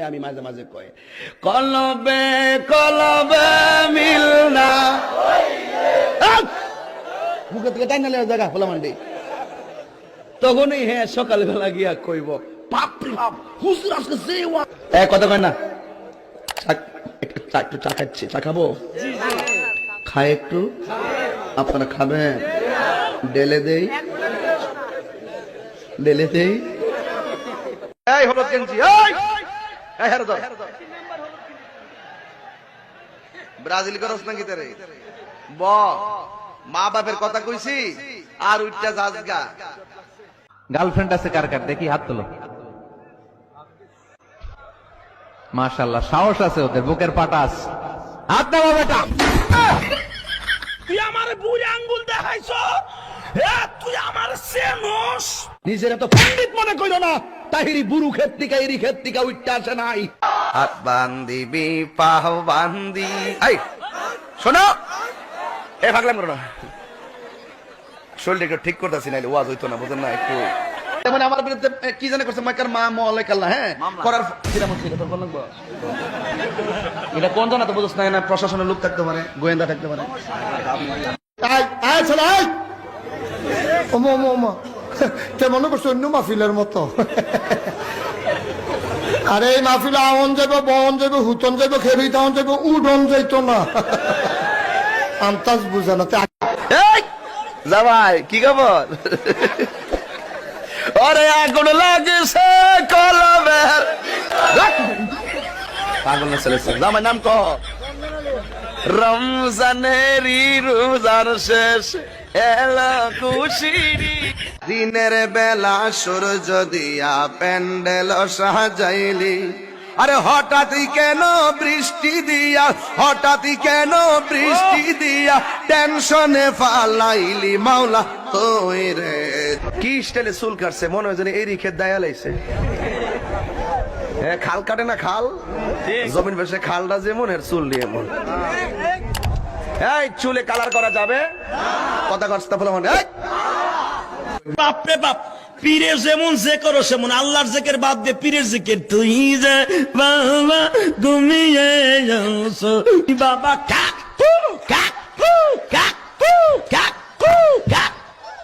আমি মাঝে মাঝে কয় কলবে কলবে মিল না মুখে থেকে টাইনা লেওয়া জায়গা খোলা মান্ডি তখনই হ্যাঁ সকালবেলা গিয়া কইব বাপরে বাপ হুজুর আজকে যে কথা কয় না একটু চা খাচ্ছি চা খাবো খায় একটু আপনারা খাবেন ডেলে দেই এই হলুদ গেঞ্জি এই হেরো দাও ব্রাজিল করস নাকি তারে ব মা বাপের কথা কইছি আর উইটা জাজগা গার্লফ্রেন্ড আছে কার কার দেখি হাত তোলো মাশাআল্লাহ সাহস আছে ওদের বুকের পাটা আছে হাত দাও বেটা তুই আমার বুড়ি আঙ্গুল দেখাইছো তুই আমার সেনস নিজের তো পণ্ডিত মনে কইল না তাহিরি বুরু ক্ষেত্রিকা এরি ক্ষেত্রিকা উইটা আসে নাই হাত বান্দিবি পাহ বান্দি এই শোনো এ ভাগলাম করো না শরীরটা একটু ঠিক করতেছি নাইলে ওয়াজ হইতো না বুঝেন না একটু মানে আমার বিরুদ্ধে কি জানে করছে মাইকার মা মলে কাল্লা হ্যাঁ করার তোর কোন লাগবে এটা কোন জানা তো বুঝছ না প্রশাসনের লোক থাকতে পারে গোয়েন্দা থাকতে পারে মনে করছো অন্য মাহফিলের মতো আরে এই মাহফিলে আওন যাবে বন যাবে হুতন যাবে খেরুই তাওন যাবে উডন যাইতো না আন্তাজ বুঝে না জামাই কি খবর আরে আগুন লাগছে কলবের পাগল না চলেছে জামাই নাম কহ রমজানেরই রোজার শেষ এলা খুশিরি দিনের বেলা সূর্য দিয়া প্যান্ডেল সাজাইলি আরে হঠাৎই কেন বৃষ্টি দিয়া টেনশনে ফালাইলি মাওলা তুই রে কি স্টাইলে চুল কাটছে মনে হয় যেন এরি ক্ষেত দায়া লাইছে হ্যাঁ খাল কাটে না খাল জমিন বেশে খালটা যেমন এর চুল নিয়ে এমন এই চুলে কালার করা যাবে কথা কষ্ট বলে মনে বাপরে বাপ পীরের যেমন যে করো সেমন আল্লাহর জিকির বাদ দিয়ে পীরের জিকির তুই যে বাবা তুমি বাবা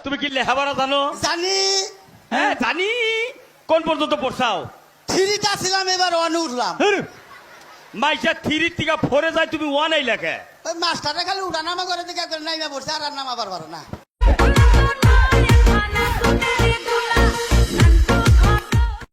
তুমি কি লেখাপড়া জানো? জানি। হ্যাঁ জানি। কোন পর্যন্ত পড়ছাও? থ্রিটা ছিলাম, এবার ওয়ানে উঠলাম। মাইশা থ্রি থেকে ফোরে যায়, তুমি ওয়ান এই লেখে। ওই মাস্টারটা খালি উঠানামা করে দিকে নাইমা পড়ছে আর নামা পারবার না।